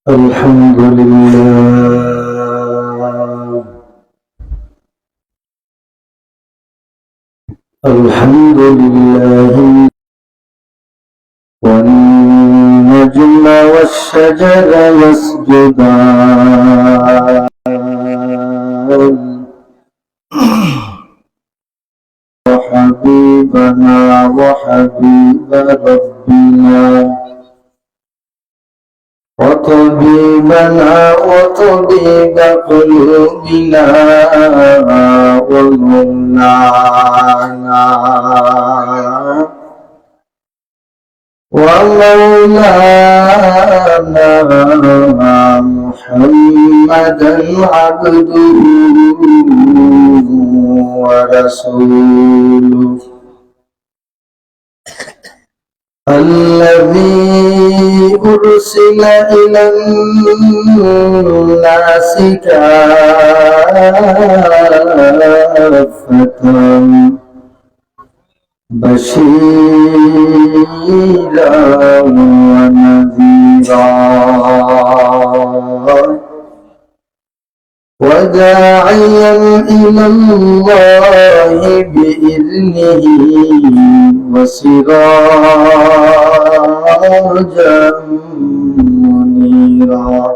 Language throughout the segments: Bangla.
الحمد لله الحمد لله والنجم والشجر يسجدان وحبيبنا وحبيب ربنا وطبيبنا وطبيب قلوبنا ومولانا محمدا عبده ورسوله الذي أرسل إلى الناس كافة بشيرا ونذيرا وداعيا إلى الله بإذنه وسراجا منيرا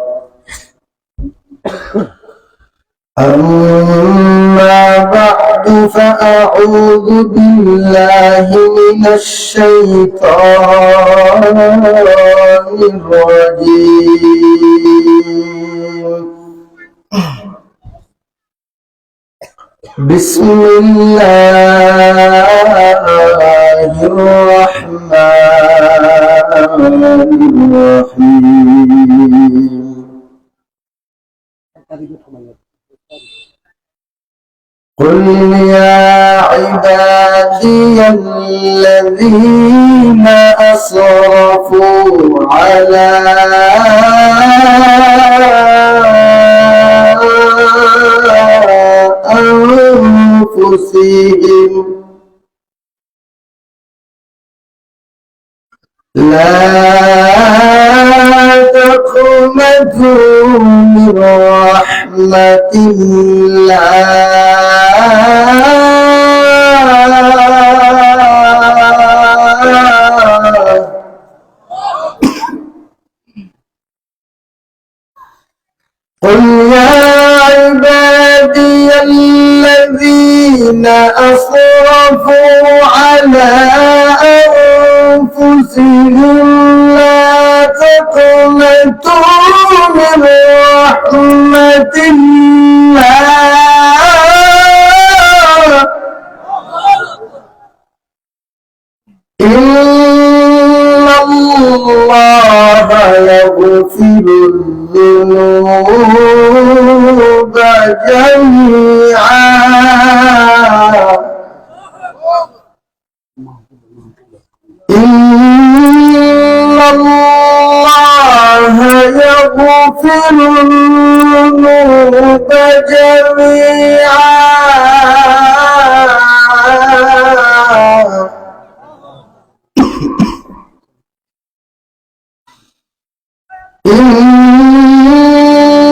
أما بعد فأعوذ بالله من الشيطان الرجيم بسم الله الرحمن الرحيم قل يا عبادي الذين أسرفوا على أنفسهم لا تقنطوا من رحمة الله قل يا عبادي الذين أسرفوا على أنفسهم لا تقنطوا من رحمة الله إن الله يغفر الذنوب جميعا إن الله يغفر الذنوب جميعا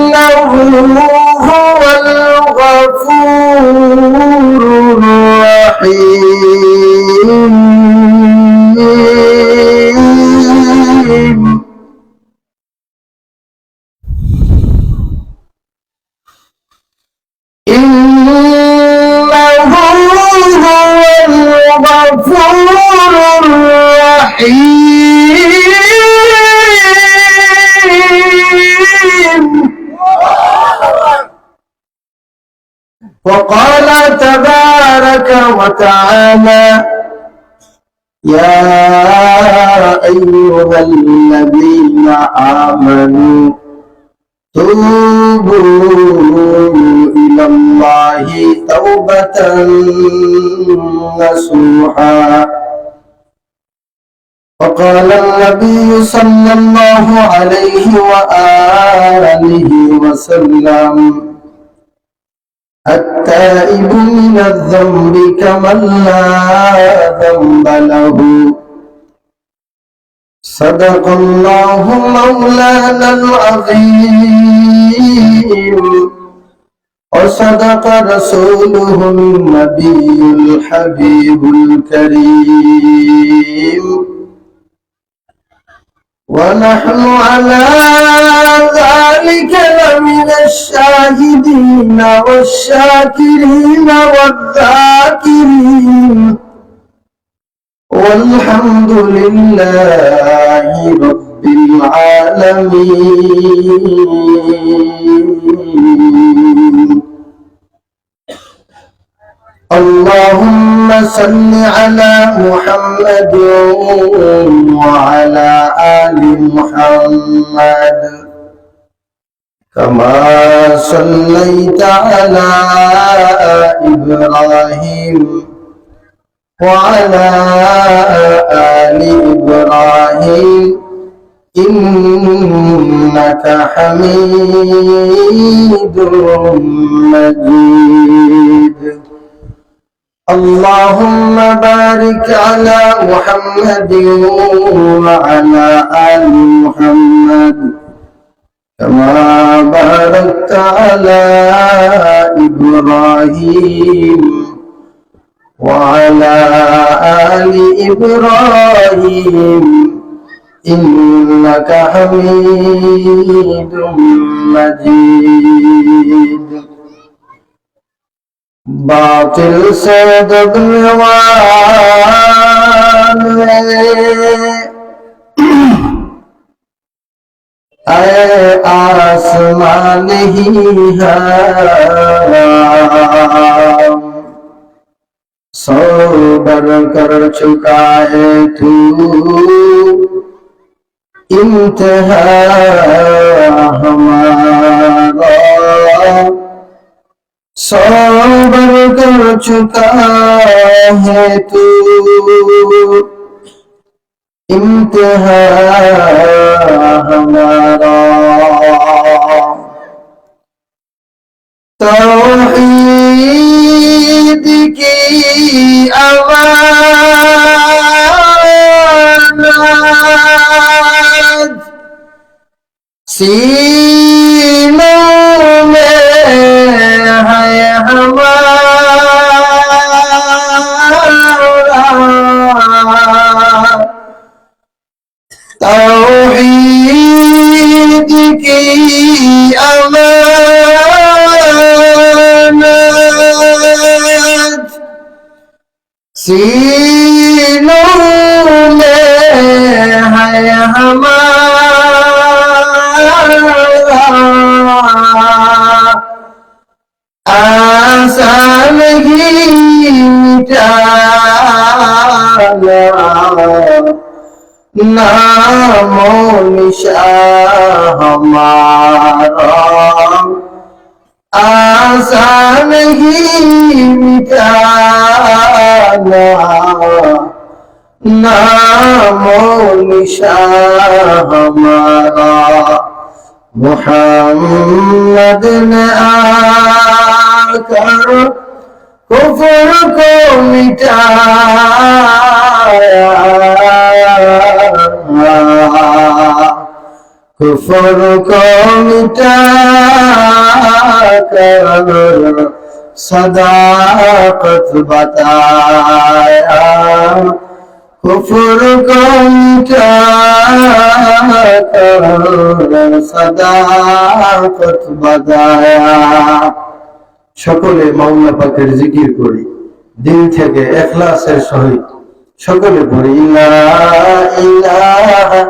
إنه هو الغفور الرحيم إنه هو الغفور الرحيم وقال تبارك وتعالى يا أيها الذين آمنوا توبوا إلى الله توبة نصوحا وقال النبي صلى الله عليه وآله وسلم التائب من الذنب كمن لا ذنب له صدق الله مولانا العظيم وصدق رسوله النبي الحبيب الكريم ونحن على ذلك لمن الشاهدين والشاكرين والذاكرين والحمد لله رب العالمين اللهم صل على محمد وعلى آل محمد كما صليت على إبراهيم وعلى آل إبراهيم إنك حميد مجيد اللهم بارك على محمد وعلى آل محمد كما باركت على إبراهيم وعلى آل إبراهيم إنك حميد مجيد باطل سے دگنے والے اے آسمان ہی حرام سو بر کر چکا ہے تو انتہا ہمارا سو بر کر چکا ہے تو انتہا ہمارا توحید کی امانت سینوں میں ہے ہمارا توحید کی امانت سینوں میں ہے ہمارا آسان ہی مٹانا نام و نشان ہمارا آسان ہی مٹانا نام و نشان ہمارا محمد نے آ کر کفر کو مٹایا کفر کو مٹا کر صداقت بتایا کفر کو مٹا کر صداقت بتایا সকলে মাওলানা পাকের জিকির করি দিল থেকে ইখলাসের সহিত সকলে পড়ি লা ইলাহা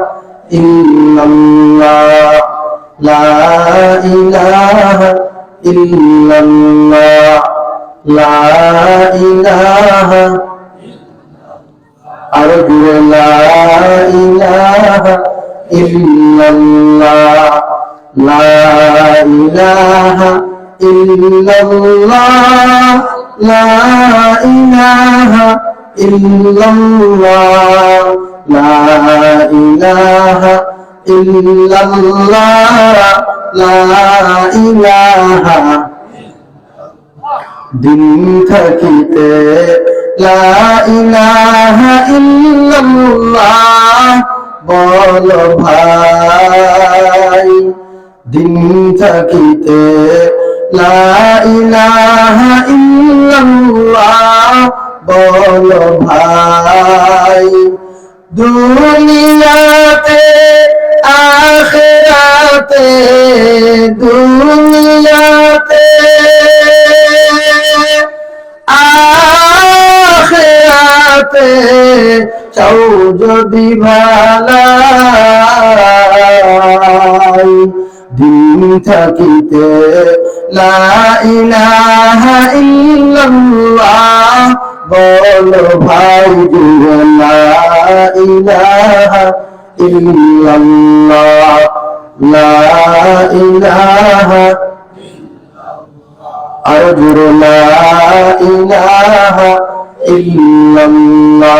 ইল্লাল্লাহ লা ইলাহা ইল্লাল্লাহ লা ইলাহা আর জুড়ে লা ইলাহা ইল্লাল্লাহ লা ইলাহা illallah la ilaha illallah la ilaha illallah la ilaha din থাকিতে la ilaha illallah বলো ভাই, দিন থাকিতে লা ইলাহা ইল্লাল্লাহ বলো ভাই। দুনিয়াতে আখিরাতে, দুনিয়াতে আখিরাতে চাও যদি ভালাই, দিন থাকিতে লা ইলাহা ইল্লাল্লাহ বলো ভাই, লা ইলাহা ইল্লাল্লাহ, লা ইলাহা আরজুর, লা ইলাহা ইল্লাল্লাহ,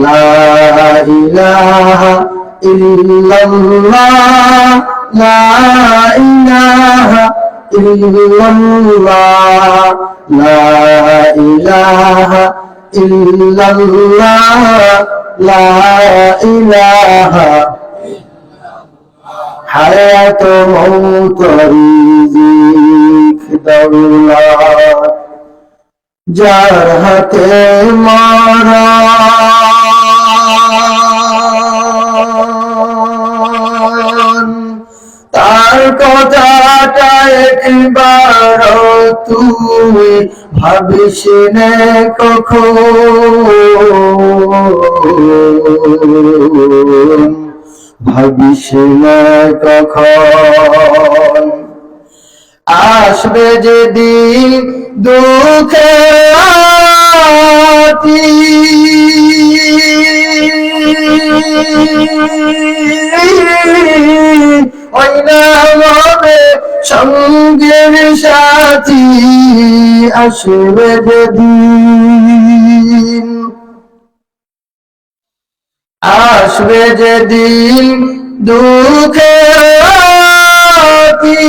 লা ইলাহা ইল্লাল্লাহ, লা ইলাহা ইল্লাল্লাহ, লা ইলাহা ইল্লাল্লাহ, লা ইলাহা। হায়াত মৌত রিজিক দৌলত যার হাতে মরণ, তার কথাটা একবার তুই ভাবিস নে কখন, ভাবিস না কখন। আসবে যেদিন দুঃখের রাতি, ওই নাম হবে সঙ্গের সাথী। আসবে যেদিন, আসবে যেদিন দুঃখের রাতি,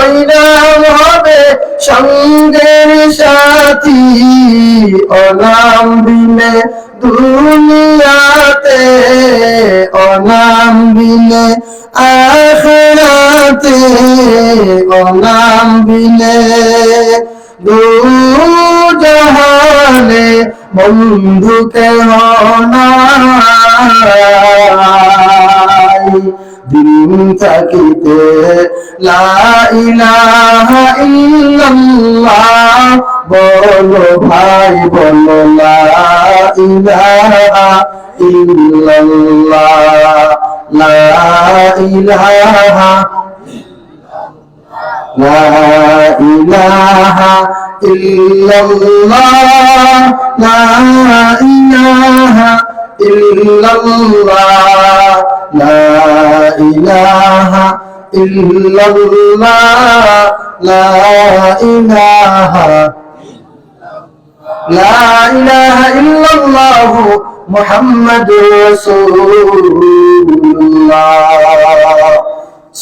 ওই নাম হবে সঙ্গের সাথী। অনাম বিনে দুনিয়াতে, অনাম বিনে আখিরাতে, অনাম বিনে দু জাহানে বন্ধু কেহ নাই। দিন থাকিতে লা ইলাহা ইল্লাল্লাহ বলো ভাই, বলো লা ইলাহা ইল্লাল্লাহ, লা ইলাহা, লা ইলাহা ইল্লাল্লাহ, লা ইলাহা ইল্লাল্লাহ, লা ইলাহা ইল্লাল্লাহ, লা ইলাহা, লা ইলাহা ইল্লাল্লাহ মুহাম্মাদুর রাসূলুল্লাহ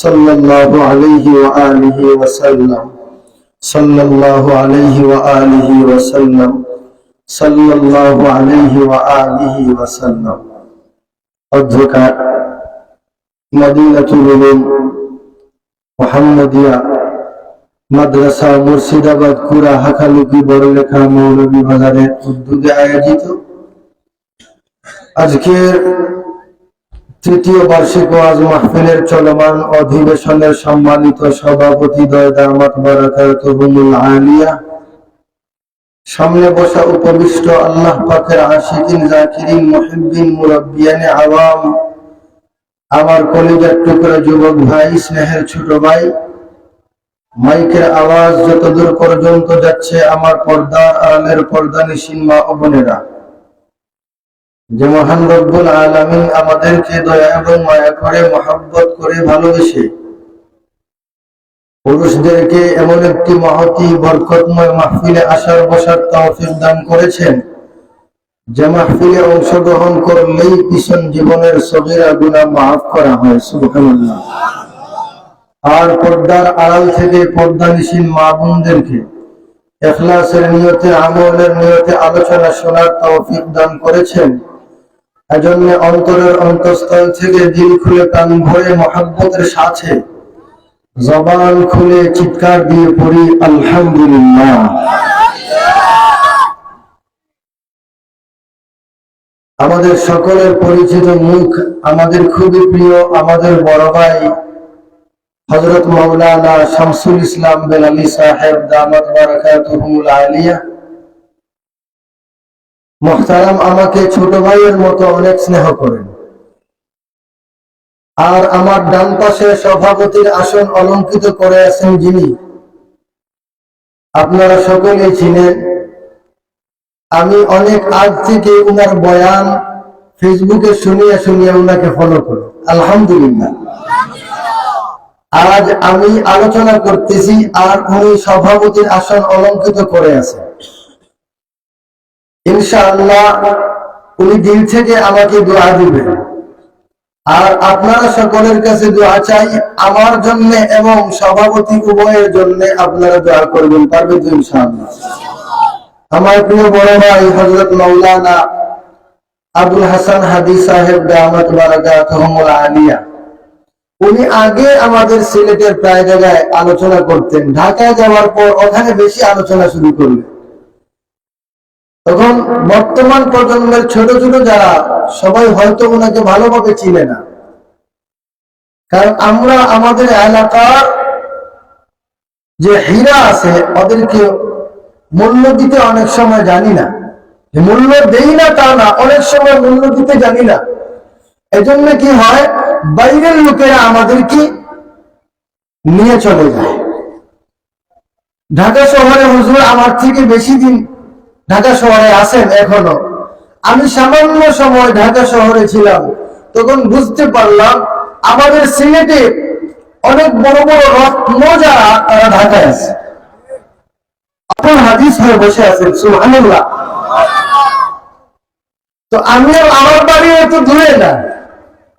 সাল্লাল্লাহু আলাইহি ওয়া আলিহি ওয়া সাল্লাম, সাল্লাল্লাহু আলাইহি ওয়া আলিহি ওয়া সাল্লাম, সাল্লাল্লাহু আলাইহি ওয়া আলিহি ওয়া সাল্লাম। অধ্যকার মদিনাতুল উলুম মুহাম্মাদিয়া মাদ্রাসা মুর্শিদাবাদ কুরা হাকালুকি বড়লেখা মৌলভী বাজারের উদ্যোগে আয়োজিত আজকের তৃতীয় বার্ষিক ওয়াজ মাহফিলের চলমান অধিবেশনের সম্মানিত সভাপতি দামাত বারাকাতুহুমুল আলিয়া, সামনে বসা উপবিষ্ট আল্লাহ পাকের আশিকিন জাকিরিন মুহিব্বিন মুরাব্বিয়ানে আওয়াম, আমার কলিজার টুকরা যুবক ভাই, স্নেহের ছোট ভাই, মাইকের আওয়াজ যতদূর পর্যন্ত যাচ্ছে আমার পর্দা আড়ালের পর্দানিশীন মা ও বোনেরা, যে মহান রব্বুল আলামিন আমাদেরকে দয়া এবং মায়া করে মহব্বত করে ভালোবেসে পুরুষদেরকে এমন একটি মহতী বরকতময় মাহফিলে আসার বসার তৌফিক দান করেছেন, যে মাহফিলে অংশগ্রহণ করলেই পিছন জীবনের সগীরা গুনাহ মাফ করা হয়। সুবহানাল্লাহ। আর পর্দার আড়াল থেকে পর্দানিশীন মা বোনদেরকে ইখলাসের নিয়তে, আমলের নিয়তে আলোচনা শোনার তৌফিক দান করেছেন। এজন্য অন্তরের অন্তঃস্থল থেকে দিল খুলে প্রাণ ভরে মহব্বতের সাথে জবান খুলে চিৎকার দিয়ে পড়ি আলহামদুলিল্লাহ। আমাদের সকলের পরিচিত মুখ, আমাদের খুবই প্রিয়, আমাদের বড় ভাই হযরত মাওলানা শামসুল ইসলাম বেলালী সাহেব দামাত বারাকাতুহুল আলিয়া মুহতারাম আমাকে ছোট ভাইয়ের মতো অনেক স্নেহ করেন। আর আমার ডান পাশে সভাপতির আসন অলঙ্কিত করে আছেন যিনি, আপনারা সকলেই চিনেন। আমি অনেক আগ থেকে উনার বয়ান ফেসবুকে শুনিয়ে শুনিয়ে উনাকে ফলো করি। আলহামদুলিল্লাহ, আজ আমি আলোচনা করতেছি আর উনি সভাপতির আসন অলঙ্কিত করে আছে। ইনশাআল্লাহ উনি দিল থেকে আমাকে দোয়া দিবেন। আর আপনারা সকলের কাছে দোয়া চাই আমার জন্য এবং সভাপতি উভয়ের জন্য। আপনারা দোয়া করবেন, পারবেন তো ইনশাআল্লাহ। আমার প্রিয় বড় ভাই হযরত মাওলানা আবুল হাসান হাদি সাহেব দামাত বারাকাতুহুল আলিয়া, উনি আগে আমাদের সিলেটের প্রায় জায়গায় আলোচনা করতেন। ঢাকায় যাওয়ার পর ওখানে বেশি আলোচনা শুরু করলেন। তখন বর্তমান প্রজন্মের ছোট ছোট যারা সবাই হয়তো ওনাকে ভালোভাবে চিনে না, কারণ আমরা আমাদের এলাকার যে হীরা আছে ওদেরকে মূল্য দিতে অনেক সময় জানি না। মূল্য দেই না তা না, অনেক সময় মূল্য দিতে জানি না। এজন্য কি হয়, বাইরের লোকেরা আমাদেরকে নিয়ে চলে যায়। ঢাকা শহরে হুজুর আমার থেকে বেশি দিন ঢাকা শহরে আছেন এখনো। আমি সামান্য সময় ঢাকা শহরে ছিলাম, তখন বুঝতে পারলাম আমাদের সিলেটে অনেক বড় বড় রত্ন যারা তারা ঢাকায় আছে, আপন হাদিস হয়ে বসে আছেন। সুবহানাল্লাহ। তো আমি আমার বাড়ি একটু দূরে না,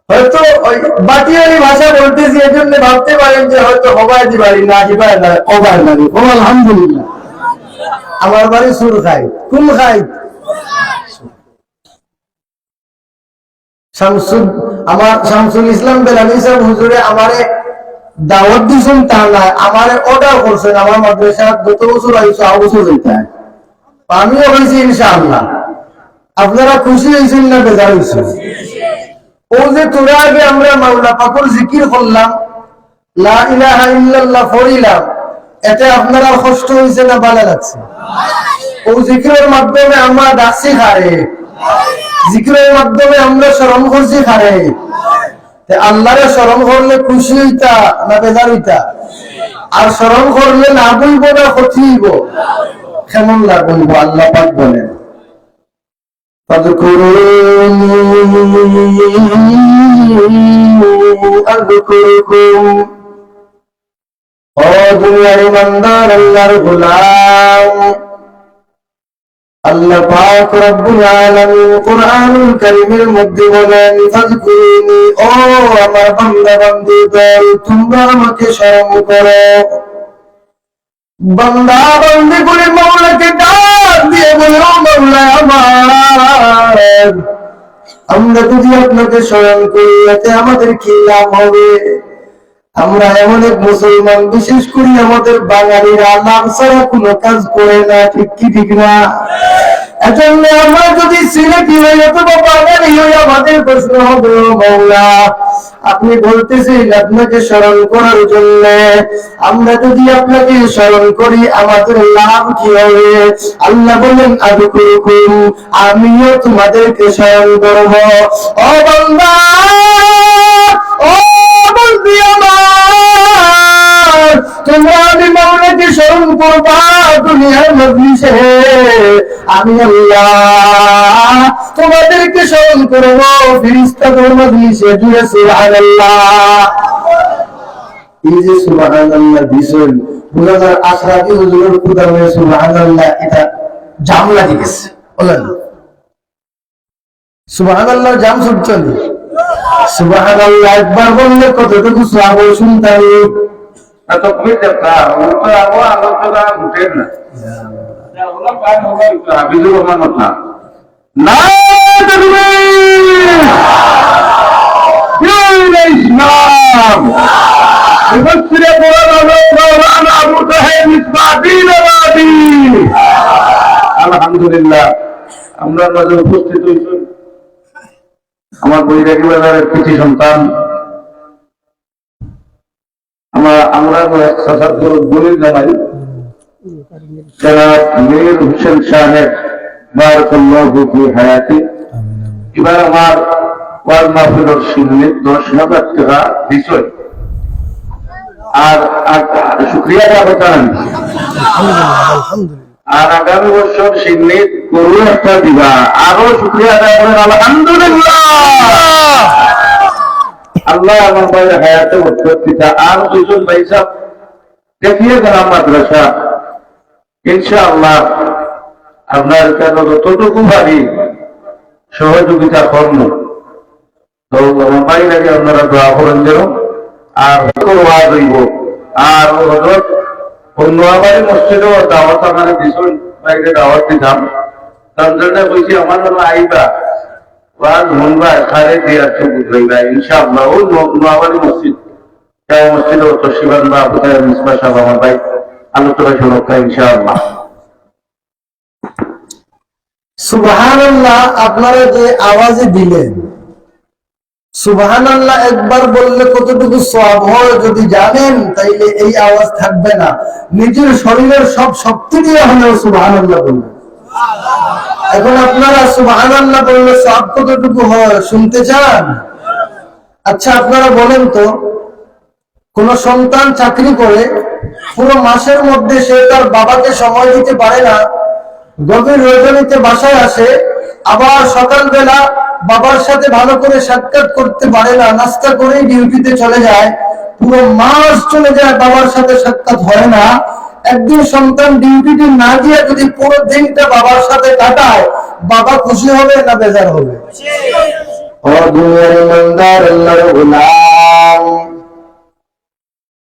হয়তো ওই বাটিয়ারি ভাষা বলতেছি, এই জন্য ভাবতে পারেন যে হয়তো হবাইদি বাড়ি না, হিবায় না, ওবায় বাড়ি। ও আলহামদুলিল্লাহ, আমার বাড়ি সুরখাই। কোন খাই? আমার শামসুল ইসলাম বেলালী সাহেব হুজুরে আমারে দাওয়াত দিয়েছেন তা না, আমারে অর্ডার করছেন আমার মাদ্রাসা গত বছর আইসো বছর যেতে হয়। আমিও হয়েছি ইনশাআল্লাহ। আপনারা খুশি হয়েছেন না বেজার হয়েছেন? ও যে তোরা আগে আমরা মাওলা পাকের জিকির করলাম, লা ইলাহা ইল্লাল্লাহ পড়িলাম, এতে আপনারা কষ্ট হয়েছে না ভালো লাগছে? ও জিকিরের মাধ্যমে আমরা ডাকছি খারে, জিকিরের মাধ্যমে আমরা শরম করছি খারে। আল্লাহরে শরম করলে খুশি হইতা না বেজার হইতা? আর শরম করলে না বইব না ক্ষতি হইব? কেমন লাগবো? আল্লাহ পাক বলেন ও দুনিয়ার ইমানদার আল্লাহর গোলাম, আল্লাহ পাক রব্বুল আলামিন কুরআনুল কারীমের মধ্যে বলেন ফাযকুরুনি, ও আমার বান্দা বান্দীগণ তোমরা আমাকে স্মরণ করো। বান্দা বান্দীগুলি মাওলাকে ডাক দিয়ে বলে, ও মাওলা আমার, আমরা যদি আপনাকে স্মরণ করি এতে আমাদের কি লাভ হবে? আমরা এমন এক মুসলমান, বিশেষ করে আমাদের বাঙালিরা নাম ছাড়া কোনো কাজ করে না, ঠিক কি ঠিক না? এজন্য আমরা যদি সিলেটি হই অথবা বাঙালি হই, আমাদের প্রশ্ন হবে, ও মাওলা আপনি বলতেছেন আপনাকে স্মরণ করার জন্য, আমরা যদি আপনাকে স্মরণ করি আমাদের লাভ কি হবে? আল্লাহ বলেন আযকুরুকুম, আমিও তোমাদেরকে স্মরণ করব। ও বান্দা, ও বন্ধু আমার, তোমরা আমি মাওলাকে স্মরণ করবা দুনিয়ার মজলিসে, আমি আল্লাহ তোমাদেরকে স্মরণ করব ফেরেশতাদের মজলিসে। জুড়ে সুবহানাল্লাহ। এই যে সুবহানাল্লাহ দিছেন, বুঝার আশরাফি হুজুরের কুদরতে সুবহানাল্লাহ এটা জাম লাগি গেছে। বলেন সুবহানাল্লাহ, জাম ছুটছেন। সুবহানাল্লাহ একবার বললে কতটুকু সওয়াব শুনতাম। এত কই দেখা ও তো আলোচনা উঠে না। হাফিজুর রহমান না ইসলাম আলহামদুলিল্লাহ আমরা মাঝে উপস্থিত হয়েছেন আমার বৈরাগী বাজারের কৃতি সন্তান আমরা বলির জানাই জনাব মীর হোসেন সাহেব বারাকাল্লাহু ফি হায়াতি। এবার আমার ওয়াজ মাহফিলের শুনলে 10,000 টাকা দিছই আর শুকরিয়া জ্ঞাপন জানান। আর আগামী বছর শুনলে গরু একটা দিবা আরো শুকরিয়া আদায় করেন আলহামদুলিল্লাহ। আল্লাহ আমার ভাইয়ের হায়াতে উৎপত্তিটা আর দুজন ভাই সাহেব দেখিয়ে গেলাম মাদ্রাসা ইনশাআল্লাহ আপনার কেন যতটুকু পারি সহযোগিতা কর্ম তো আমার বাইরে আপনারা দোয়া করেন যেন আর ওয়াজ হইব। আর হযরত নোয়াবাড়ি মসজিদেও দাওয়াত আমার ভীষণ বাইরে দাওয়াত দিতাম তার জন্য বলছি আমার জন্য আইবা ওয়াজ শুনবা খারে দিয়ে বুঝাইবা ইনশাআল্লাহ। ও নোয়াবাড়ি মসজিদ মসজিদে তসিবান বা আবুতায় মিসবা সাহেব আমার ভাই আলোচনা শুনকা ইনশাআল্লাহ। সুবহানাল্লাহ। আপনারা যে আওয়াজে দিলেন সুবহানাল্লাহ একবার বললে কতটুকু সওয়াব হয় যদি জানেন তাইলে এই আওয়াজ থাকবে না। নিজের শরীরের সব শক্তি দিয়ে হলেও সুবহানাল্লাহ বলবেন। এখন আপনারা সুবহানাল্লাহ বললে সওয়াব কতটুকু হয় শুনতে চান? আচ্ছা আপনারা বলেন তো, কোন সন্তান চাকরি করে পুরো মাসের মধ্যে সে তার বাবাকে সময় দিতে পারে না, গভীর রজনীতে বাসায় আসে, আবার সকালবেলা বাবার সাথে ভালো করে সাক্ষাৎ করতে পারে না, নাস্তা করেই ডিউটিতে চলে যায়, পুরো মাস চলে যায় বাবার সাথে সাক্ষাৎ হয় না। একদিন সন্তান ডিউটিতে না গিয়ে যদি পুরো দিনটা বাবার সাথে কাটায়, বাবা খুশি হবে না বেজার হবে? ও দুনিয়ার ইমানদার আল্লাহর গোলাম,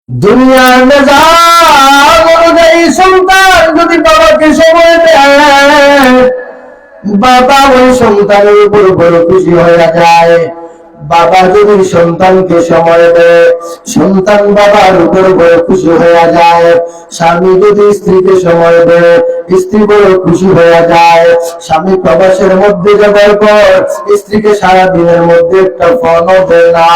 দুনিয়ার নিজাম অনুযায়ী সন্তান যদি বাবাকে সময় দেয়, বাবা ওই সন্তানের উপর বড় খুশি হয়ে যায়। বাবা যদি সন্তানকে সময় দেয়, সন্তান বাবার উপর বড় খুশি হয়ে যায়। স্বামী যদি স্ত্রীকে সময় দেয়, স্ত্রী বড় খুশি হয়ে যায়। স্বামী প্রবাসের মধ্যে যাবার পর স্ত্রীকে সারা দিনের মধ্যে একটা ফোনও দেয় না,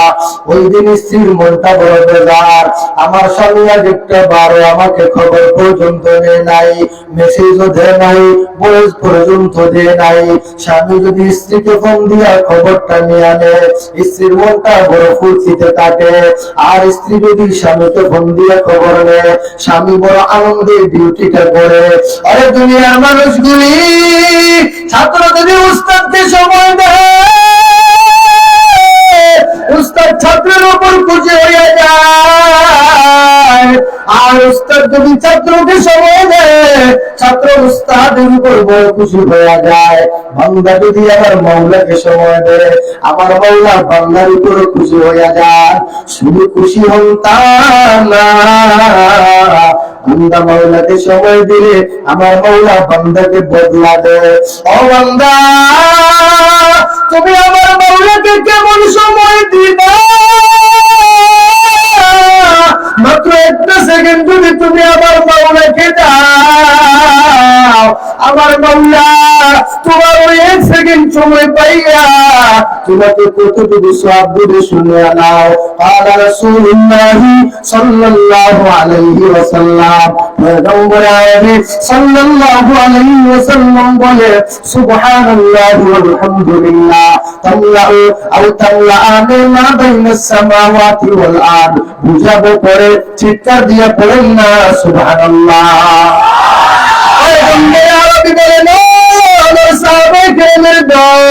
ওই দিন স্ত্রীর মনটা বড় বেজার। আমার স্বামী আজ একটা বারো আমাকে খবর পর্যন্ত দেয় নাই, মেসেজও দেয় নাই, ভয়েস পর্যন্ত দেয় নাই। স্বামী যদি স্ত্রীকে ফোন দিয়া খবরটা নিয়ে আনে, স্ত্রীর মনটা বড় ফুর্তিতে থাকে। আর স্ত্রী যদি স্বামীকে ফোন দিয়ে খবর নেয়, স্বামী বড় আনন্দে ডিউটিটা করে। আরে দুনিয়ার মানুষগুলি, ছাত্র যদি উস্তাদকে সময় দেয়, উস্তাদ ছাত্রের উপর খুশি হয়ে যায়। আর উস্তাদ যদি ছাত্রকে সময় দেয়, ছাত্র উস্তাদের উপর বড় খুশি হয়ে যায়। বান্দা যদি আমার মাওলাকে সময় দেয়, আমার মাওলা বান্দার উপর খুশি হয়ে যায়। শুধু খুশি হন তা না, বান্দা মাওলাকে সময় দিলে আমার মাওলা বান্দাকে বদলা দেয়। ও বান্দা, তুমি আমার মাওলাকে কেমন সময় দিবা? মাত্র একটা সেকেন্ড যদি তুমি আমার মাওলাকে দাও, আমার মাওলা তোমার ওই এক সেকেন্ড সময় পাইয়া তোমাকে কতটুকু সওয়াব দিবে শুনে নাও। قال رسول الله صلى الله عليه وسلم, পয়গম্বর আরবি সাল্লাল্লাহু আলাইহি ওয়াসাল্লাম বলে, সুবহানাল্লাহি ওয়াল হামদুলিল্লাহ তামলাউ আও তামলাআনে মা বাইনাস সামাওয়াতি ওয়াল আরদ। বুঝাবো পরে চিৎকার দিয়ে পড়েন না সুবহানাল্লাহ। পয়গম্বর আরবি বলেন, আমার সাহাবায়ে কেরামের দল,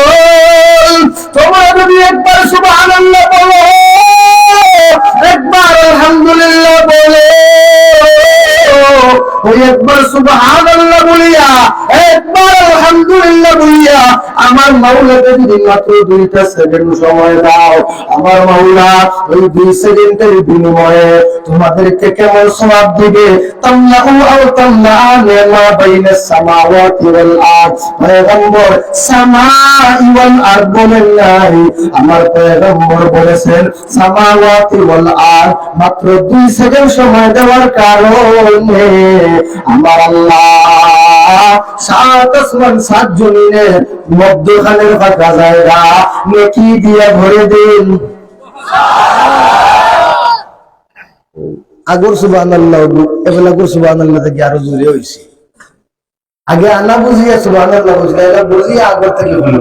তোমরা যদি একবার সুবহানাল্লাহ বলো, একবার আলহামদুলিল্লাহ বলে, ওই একবার সুবহানাল্লাহ বলিয়া, একবার আলহামদুলিল্লাহ বলিয়া আমার মাওলাকে যদি মাত্র 2টা সেকেন্ড সময় দাও, আমার মাওলা ওই 2 সেকেন্ডের বিনিময়ে তোমাদেরকে কেমন সওয়াব দিবে। তামলাউ আও তামলাআনে মা বাইনাস সামাওয়াতি ওয়াল আরদ। পয়গম্বর সামাই ওয়াল আরদ বলেন নাই, আমার পয়গম্বর বলেছেন সামাওয়াতি ওয়াল আরদ। মাত্র 2 সেকেন্ড সময় দেওয়ার কারণে আমার আল্লাহ 7 আসমান 7 জমিনের মধ্যখানের ফাঁকা জায়গা নেকি দিয়ে ভরে দিন। আগর সুবহানাল্লাহ, এবেলা গো সুবহানাল্লাহ থেকে আরো জোরে হইছে। আগে আনা বুঝিয়া সুবহানাল্লাহ বুঝলে, এটা বুঝিয়া আগর থেকে বলো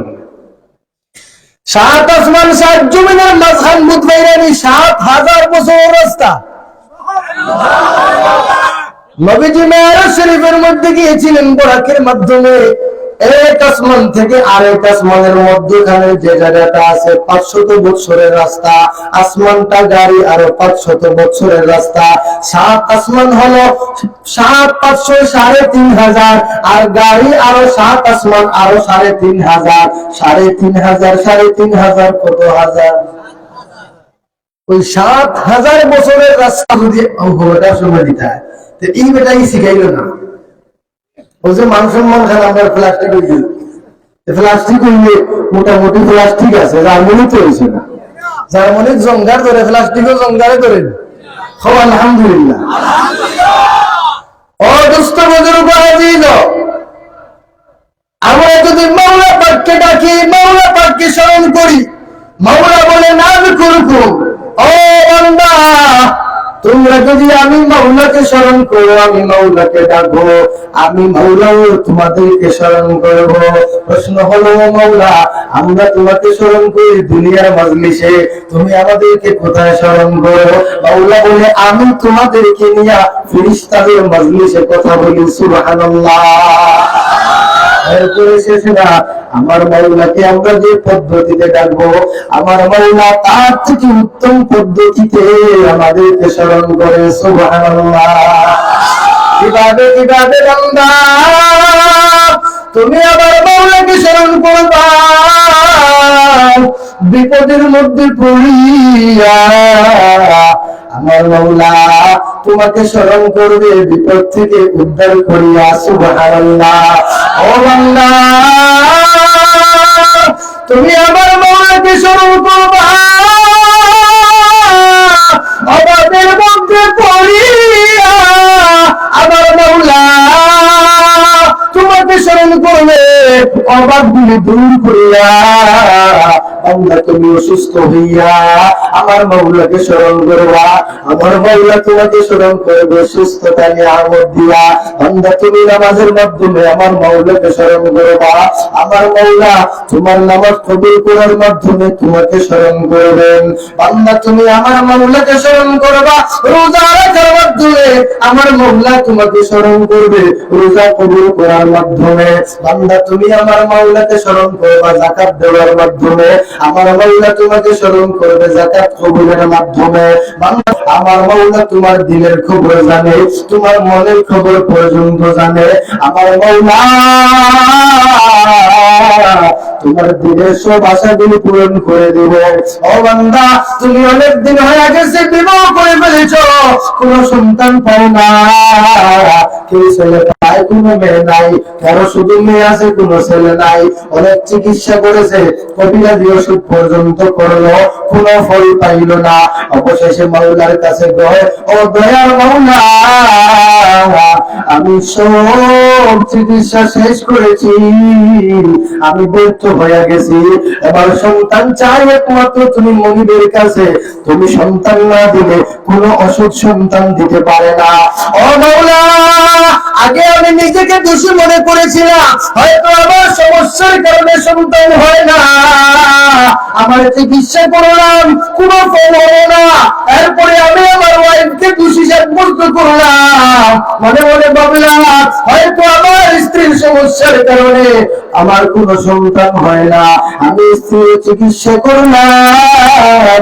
7 আসমান 7 জমিনের মাঝখান বুঝ বাইরানি 7000 বছর রাস্তা। নবীজি মেরাজ শরীফের মধ্যে গিয়েছিলেন বোরাকের মাধ্যমে। এক আসমান থেকে আরেক আসমানের মধ্যখানে যে জায়গাটা আছে 500 বছরের রাস্তা, আসমানটা গাড়ি আরো 500 বছরের রাস্তা। 7 আসমান হলো 7 500 3500, আর গাড়ি আরো 7 আসমান আরো 3500, 3500 কত হাজার? ওই 7000 বছরের রাস্তা যদি অঙ্কটা সময় দিতে হয়, তো এই বেটাই শিখাইল না। ওই যে মানুষের মন খারাপ, আমরা প্লাস্টিক হয়ে গেল, প্লাস্টিক হইলে মোটামুটি প্লাস্টিক আছে, জার্মানি তো হয়েছে না, জার্মানির জঙ্গার ধরে প্লাস্টিকও জঙ্গারে ধরেন। আলহামদুলিল্লাহ। অদুষ্ট বদের উপরে দিল, আমরা যদি মাওলা পাককে ডাকি, মাওলা পাককে স্মরণ করি, মাওলা বলে না আমি করবো। ও বান্দা, তোমরা যদি আমি মাওলাকে স্মরণ করো, আমি মাওলাকে ডাকবো, আমি মাওলাও তোমাদেরকে স্মরণ করবো। প্রশ্ন হলো মাওলা, আমরা তোমাকে স্মরণ করি দুনিয়ার মাজলিসে, তুমি আমাদেরকে কোথায় স্মরণ করো? মাওলা বলে আমি তোমাদেরকে নিয়ে ফেরেশতাদের মাজলিসে কথা বলি। সুবহানাল্লাহ। এরপরে শেষে না, আমার মাওলাকে আমরা যে পদ্ধতিতে ডাকবো, আমার মাওলা তার থেকে উত্তম পদ্ধতিতে আমাদেরকে স্মরণ করে। সুবহানাল্লাহ। কিভাবে কিভাবে বান্দা তুমি আমার মাওলাকে স্মরণ করবা, বিপদের মধ্যে পড়িয়া আমার মাওলা তোমাকে স্মরণ করবে, বিপদ থেকে উদ্ধার করিয়া। সুবহানাল্লাহ। ও বান্দা, তুমি আমার মাওলাকে স্মরণ করবা, অবাধের মধ্যে পড়িয়া আমার মাওলা তোমাকে স্মরণ করবে, অবাধ গুলি দূর করিয়া। বান্দা তুমি অসুস্থ হইয়া আমার মাওলাকে স্মরণ করবা, আমার মাওলা তোমাকে স্মরণ করবে সুস্থতা নিয়ামত দিয়া। বান্দা তুমি নামাজের মাধ্যমে আমার মাওলাকে স্মরণ করবা, আমার মাওলা তোমার নামাজ কবুল করার মাধ্যমে তোমাকে স্মরণ করবেন। বান্দা তুমি আমার মাওলাকে স্মরণ করবা, রোজা রাখার মাধ্যমে আমার মাওলা তোমাকে স্মরণ করবে, রোজা কবুল করার মাধ্যমে। বান্দা তুমি আমার মাওলাকে স্মরণ করবা, যাকাত দেওয়ার মাধ্যমে আমার মাওলা তোমাকে স্মরণ করবে, যাকাত কবুলের মাধ্যমে। বান্দা আমার মাওলা তোমার দিলের খবর জানে, তোমার মনের খবর পর্যন্ত জানে। আমার মাওলা তোমার দিনের সব আশাগুলি পূরণ করে দেবে। ও বান্দা, তুমি অনেক দিন হয়ে গেছে বিবাহ করে ফেলেছ, কোন সন্তান পাও না, কেউ ছেলে পায়, কোন মেয়ে নাই, কারো শুধু মেয়ে আছে, কোন ছেলে নাই। অনেক চিকিৎসা করেছে, কবিরাজি ওষুধ পর্যন্ত করলো, কোন ফল পাইল না। অবশেষে মাওলার কাছে গয়, ও দয়ার মাওলা, আমি সব চিকিৎসা শেষ করেছি, আমি ব্যর্থ হয়ে গেছি, এবার সন্তান চাই একমাত্র তুমি মনিবের কাছে। তুমি সন্তান না দিলে কোন অসুখ সন্তান দিতে পারে না। ও মাওলা, আগে আমি নিজেকে দোষী মনে করেছিলাম, হয়তো আমার সমস্যার কারণে সন্তান হয় না, আমার চিকিৎসা করলাম, কোনো ফল হলো না, এরপরে আমি আমার ওয়াইফকে দোষী সাব্যস্ত করলাম, মনে মনে ভাবলাম হয়তো আমার স্ত্রীর সমস্যার কারণে আমার কোনো সন্তান হয় না। আমি স্ত্রীর চিকিৎসা করলাম,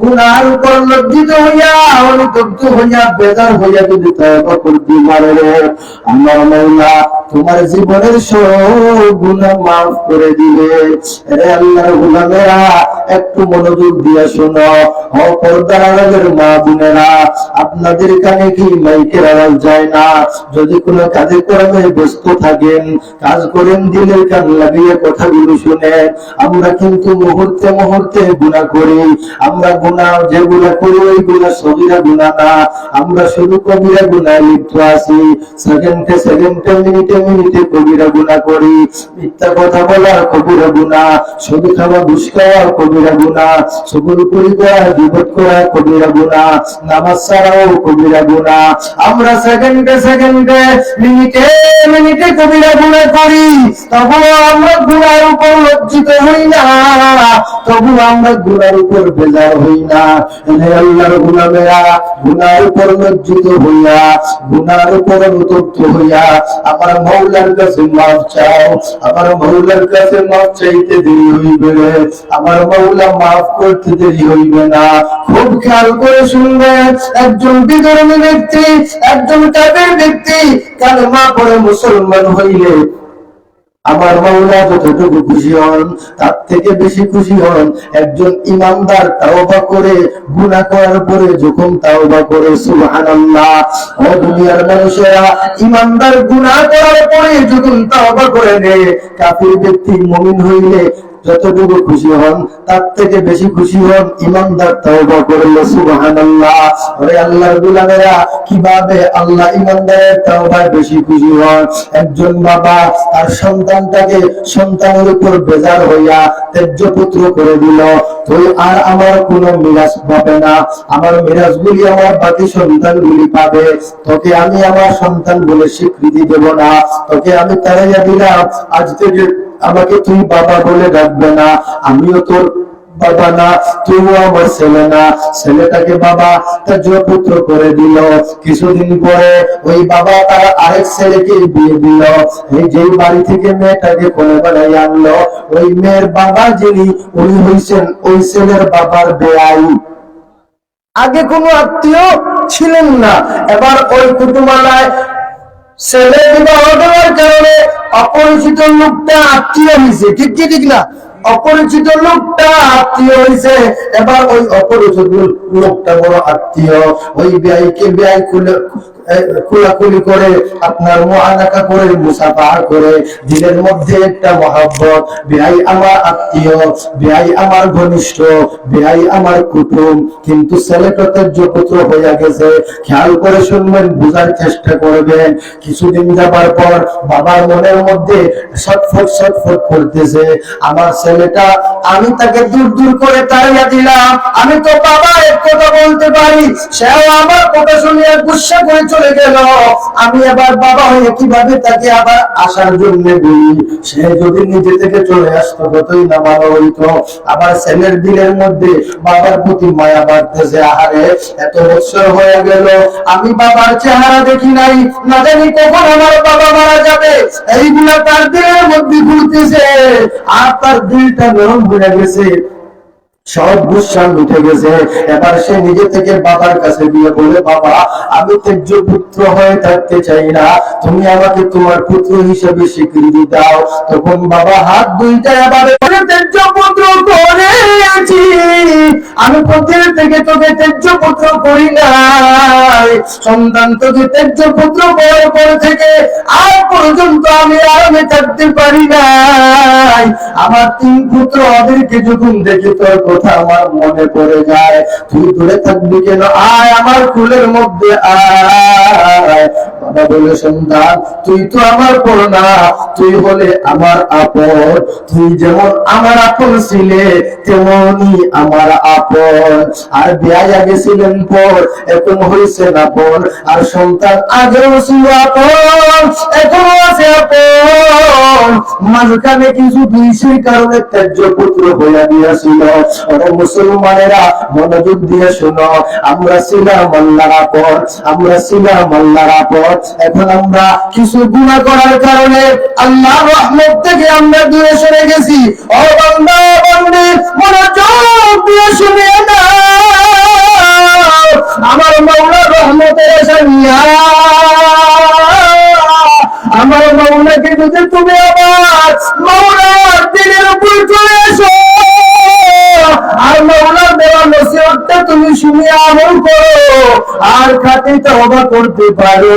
গুনার উপর লজ্জিত হইয়া অনুতপ্ত হইয়া বেজার হইয়া যদি তওবা করতে পারে, আমার মাওলা তোমার জীবনের সব গুনাহ মাফ করে দিবে। রে আল্লাহর গোলামেরা, একটু মনোযোগ দিয়ে শোনো। ও পর্দার আড়ালের মা বোনেরা, আপনাদের কানে কি মাইকের আওয়াজ যায় না? যদি কোনো কাজে কর্মে ব্যস্ত থাকেন, কাজ করেন দিলের কান লাগিয়ে কথাগুলো শুনে। আমরা কিন্তু মুহূর্তে মুহূর্তে গুনাহ করি। আমরা গুনাহ যেগুলা করি ওইগুলা সগীরা গুনাহ না, আমরা শুধু কবিরা গুনাহে লিপ্ত আছি। সেকেন্ডে সেকেন্ডে মিনিটে মিনিটে কবিরা গুনাহ করি। মিথ্যা কথা বলা কবিরা গুনাহ, সুদ খাওয়া ঘুষ খাওয়া কবিরা গুনাহ, চুগলখড়ি করা গীবত করা কবিরা গুনাহ, নামাজ ছাড়াও কবিরা গুনাহ। আমরা সেকেন্ডে সেকেন্ডে মিনিটে মিনিটে কবিরা গুনাহ করি, তবুও আমরা গুনার উপর লজ্জিত হই না, তবুও আমরা গুনার উপর বেজার হই না। আল্লাহর গোলামেরা, গুনার উপর লজ্জিত হইয়া, গুনার উপর অনুতপ্ত হইয়া আমার মাওলার কাছে মাফ চাও। আমার মাওলার কাছে মাফ চাইতে দেরি হইবে, আমার মাওলা মাফ করতে দেরি হইবে না। খুব খেয়াল করে শুনবেন, একজন বিধর্মী ব্যক্তি, একজন কাফের ব্যক্তি কালেমা পড়ে মুসলমান হইলে আমার মাওলা যতটুকু খুশি হন, তার থেকে বেশি খুশি হন একজন ইমানদার তাওবা করে, গুনাহ করার পরে যখন তাওবা করে। সুবহানাল্লাহ। ও দুনিয়ার মানুষেরা, ইমানদার গুনাহ করার পরে যখন তাওবা করে নেয়, কাফির ব্যক্তি মুমিন হইলে যতটুকু খুশি হন তার থেকে বেশি খুশি হন ইমানদার তাওবা করলে। সুবহানাল্লাহ। ওরে আল্লাহর গোলামেরা, কিভাবে আল্লাহ ইমানদারের তাওবায় বেশি খুশি হন? একজন বাবা তার সন্তানটাকে সন্তানের উপর বেজার হইয়া ত্যায্য পুত্র করে দিল, তুই আর আমার কোনো মিরাজ পাবে না, আমার মিরাজগুলি আমার বাকি সন্তানগুলি পাবে, তোকে আমি আমার সন্তান বলে স্বীকৃতি দেব না, তোকে আমি তাড়াইয়া দিলাম, আজ থেকে আমাকে তুই বাবা বলে ডাকবে না, আমিও তোর বাবা না, তুইও আমার ছেলে না। ছেলেটাকে বাবা ত্যায্য পুত্র করে দিল। কিছুদিন পরে ওই বাবা তার আরেক ছেলেকে বিয়ে দিল। এই যেই বাড়ি থেকে মেয়েটাকে কোলে বানাই আনলো, ওই মেয়ের বাবা যিনি, উনি হইছেন ওই ছেলের বাবার বেয়াই। আগে কোনো আত্মীয় ছিলেন না, এবার ওই কুটুমালায় ছেলে বিবাহ দেওয়ার কারণে অপরিচিত লোকটা আত্মীয় হয়েছে। ঠিক কি ঠিক না? অপরিচিত লোকটা আত্মীয় হয়েছে, এবার ওই অপরিচিত লোকটা বড় আত্মীয়। ওই বেয়াইকে বেয়াই কুলাকুলি করে, আপনার মুআনাকা করে, মুসাফা করে, দিলের মধ্যে একটা মহব্বত। বেয়াই আমার আত্মীয়, বেয়াই আমার ঘনিষ্ঠ, বেয়াই আমার কুটুম, কিন্তু ছেলেটা ত্যায্য পুত্র হয়ে গেছে। খেয়াল করে শুনবেন, বোঝার চেষ্টা করবেন। কিছুদিন যাবার পর বাবার মনের মধ্যে ছটফট ছটফট করতেছে, আমার ছেলেটা, আমি তাকে দূর দূর করে তাড়িয়ে দিলাম, আমি তো বাবা এক কথা বলতে পারি, সেও আমার কথা শুনিয়ে গুসা করে চলে গেল, আমি আবার বাবা হয়ে কিভাবে তাকে আবার আসার জন্য বলি? সে যদি নিজে থেকে চলে আসতো কতই না ভালো হইতো। আবার ছেলের দিলের মধ্যে বাবার প্রতি মায়া বাড়তেছে, আহারে এত বছর হয়ে গেল আমি বাবার চেহারা দেখি নাই, না জানি কখন আমার বাবা মারা যাবে, এইগুলা তার দিলের মধ্যে ঘুরতেছে। আর তার দিলটা নরম হয়ে গেছে, সব গুসা উঠে গেছে। এবার সে নিজে থেকে বাবার কাছে গিয়ে বলে, বাবা আমি ত্যায্য পুত্র হয়ে থাকতে চাই না, তুমি আমাকে তোমার পুত্র হিসেবে স্বীকৃতি দাও। তখন বাবা হাত দুইটা এবারে ত্যায্য পুত্র করেছি, আমি প্রতিদিন থেকে তোকে ত্যায্য পুত্র করি নাই, সন্তান তোকে ত্যায্য পুত্র করার পর থেকে আর পর্যন্ত আমি আরামে থাকতে পারি নাই। আমার তিন পুত্র, ওদেরকে যখন দেখি তোর কথা আমার মনে পড়ে যায়। তুই দূরে থাকবি কেন? আয় আমার কুলের মধ্যে আয়। বাবা বলে, সন্তান তুই তো আমার পর না, তুই হলে আমার আপন, তুই যেমন আমার আপন ছিলে তেমনই আমার আপন। আর বিয়াই আগে ছিলেন পর, এখন হয়েছেন আপন। আর সন্তান আগেও ছিল আপন, এখনো আছে আপন। মাঝখানে কিছু দুইশির কারণে ত্যায্য পুত্র হইয়া গিয়াছিল। ওরা মুসলমানেরা মনোযোগ দিয়ে শোনো, আমরা ছিলাম আল্লাহর আপন, আমরা ছিলাম আল্লাহর আপন। এখন আমরা কিছু গুনাহ করার কারণে আল্লাহর রহমত থেকে আমরা দূরে সরে গেছি। ও বান্দা বান্দি, মনোযোগ দিয়ে শুনে নাও, আমার মাওলা রহমতের সানিয়া, আমার মাওলাকে যদি তুমি আবার মাওলার দিনের উপর চলে এসো আর মাওলার দেওয়া নসিহতটা তুমি শুনে আমল করো আর খাঁটি তওবা করতে পারো,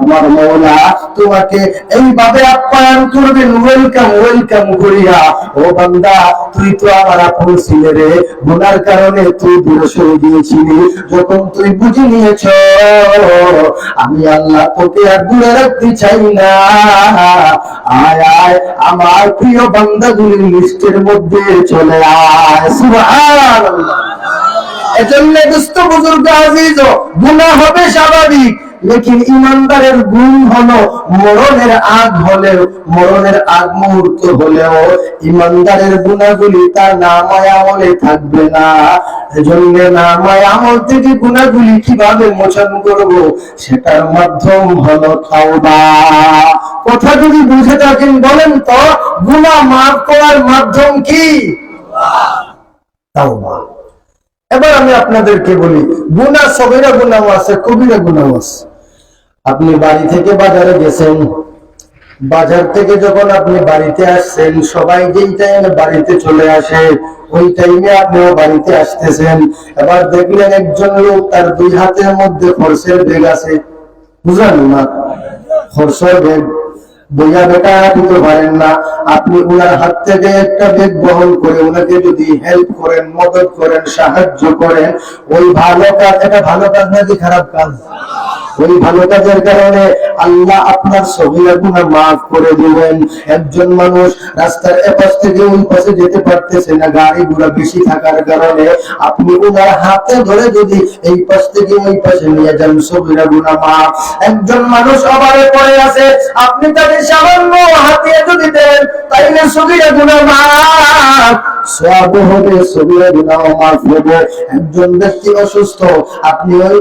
আমার মাওলা তোমাকে এইভাবে আপ্যায়ন করবেন, ওয়েলকাম ওয়েলকাম করিয়া, ও বান্দা তুই তো আমার আপন ছিলে রে, গুনার কারণে তুই দূরে সরে গিয়েছিলি, যখন তুই বুঝে নিয়েছ আমি আল্লাহ তোকে আর দূরে রাখতে চাই না, আয় আয় আমার প্রিয় বান্দাগুলির লিস্টের মধ্যে চলে আয়। সুবহানাল্লাহ। এজন্য দোস্ত বুজুর্গ আজিজ, গুনাহ হবে স্বাভাবিক, লেকিন ইমানদারের গুণ হলো মরণের আগ মুহূর্ত হলেও ইমানদারের গুণাগুলি তার নামায় আমলে থাকবে না। এজন্য নামায় আমল থেকে গুণাগুলি কিভাবে মোচন করব, সেটার মাধ্যম হলো তাওবা। কথা যদি বুঝে থাকেন বলেন তো, গুনাহ মাফ করার মাধ্যম কি? তাওবা। এবার আমি আপনাদেরকে বলি, গুনাহ সগীরা গুনাহ আছে, কবিরা গুনাহ আছে। আপনি বাড়ি থেকে বাজারে গেছেন, বাজার থেকে যখন আপনি বাড়িতে আসছেন, সবাই যেই টাইমে বাড়িতে চলে আসে ওই টাইমে আপনিও বাড়িতে আসতেছেন, এবার দেখলেন একজন লোক তার দুই হাতের মধ্যে খরচের ব্যাগ আছে, বুঝলেন না? খরচের ব্যাগ বইয়া বেটা দিতে পারেন না, আপনি ওনার হাত থেকে একটা ব্যাগ বহন করে ওনাকে যদি হেল্প করেন, মদত করেন, সাহায্য করেন, ওই ভালো কাজ, এটা ভালো কাজ নাকি খারাপ কাজ? ওই ভালো কাজের কারণে আল্লাহ আপনার সগীরা গুনাহ মাফ করে দিবেন। একজন মানুষ রাস্তার এপাশ থেকে ওই পাশে যেতে পারতেছে না, গাড়ি ঘোড়া বেশি থাকার কারণে, আপনি ওনার হাতে ধরে যদি এই পাশ থেকে ওই পাশে নিয়ে যান, সগীরা গুনাহ মাফ। একজন মানুষ অভাবে পড়ে আছে, আপনি তাকে সামান্য হাতিয়ে যদি দেন, তাইলে সগীরা গুনাহ মাফ, সওয়াব হবে, সগীরা গুনাহ মাফ হবে। একজন ব্যক্তি অসুস্থ, আপনি ওই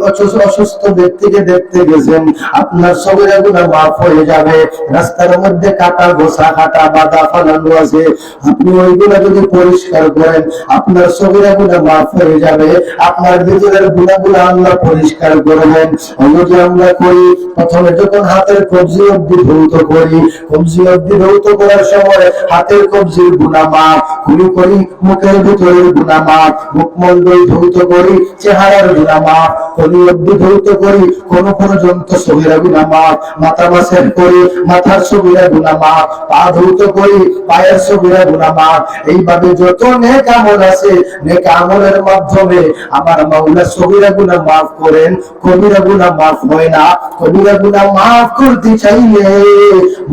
অসুস্থ ব্যক্তিকে দেখতে গেছেন, আপনার সগীরা গুনাহ মাফ হয়ে যাবে। রাস্তার মধ্যে কাটা গোছা কাটা বাঁধা ফালানো আছে, আপনি ওইগুলো যদি পরিষ্কার করেন, আপনার সগীরা গুনাহ মাফ হয়ে যাবে। আপনার ভিতরের গুনাহগুলো আল্লাহ পরিষ্কার করবেন। অনুযায়ী আমরা করি, প্রথমে যখন হাতের কবজি অবধি ধৌত করি, কবজি অবধি ধৌত করার সময় হাতের কবজির গুনাহ মাফ করি, মুখের ভিতরের গুনাহ মাফ, মুখমণ্ডল ধৌত করি, চেহারার গুনাহ মাফ, কলি অবধি ধৌত করি, কোন পর্যন্ত সগীরা গুনাহ মাফ, মাথা মাসের করি, মাথার সগীরা গুনাহ মাফ, পা ধৌত করি, পায়ের সগীরা গুনাহ মাফ। এইভাবে যত নেক আমল আছে, নেক আমলের মাধ্যমে আমার মাওলা সগীরা গুনাহ মাফ করেন, কবিরা গুনাহ মাফ হয় না। কবিরা গুনাহ মাফ করতে চাইলে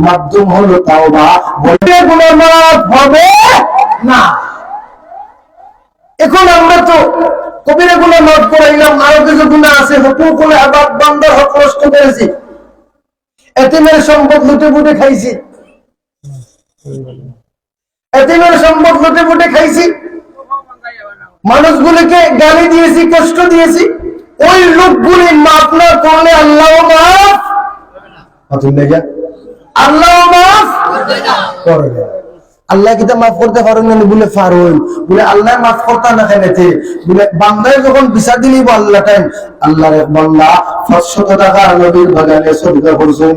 মাধ্যম হলো তাওবা। কবিরা গুনাহ মাফ হবে না। এখন আমরা তো কবিরা গুনাহ মাফ করাইলাম, আরো কিছু গুনাহ আছে, হুকুকুল ইবাদ, বান্দার হক নষ্ট করেছি, এতিমের সম্পদ লুটে পুটে খাইছি, এতিমের সম্পদ লুটে পুটে খাইছি, মানুষগুলিকে গালি দিয়েছি, কষ্ট দিয়েছি, ওই লোকগুলি মাফ না করলে আল্লাহ মাফ, আল্লাহ মাফ করবে। আল্লাহ কিতা মাফ করতে পারেন না বলে পারেন, বলে আল্লাহ মাফ করতে না খাইতে বলে বান্দায় যখন বিচার দিলিব আল্লাহ টাইম, আল্লাহর এক বান্দা 500 টাকা নবীর বাগানে সদকা করছেন,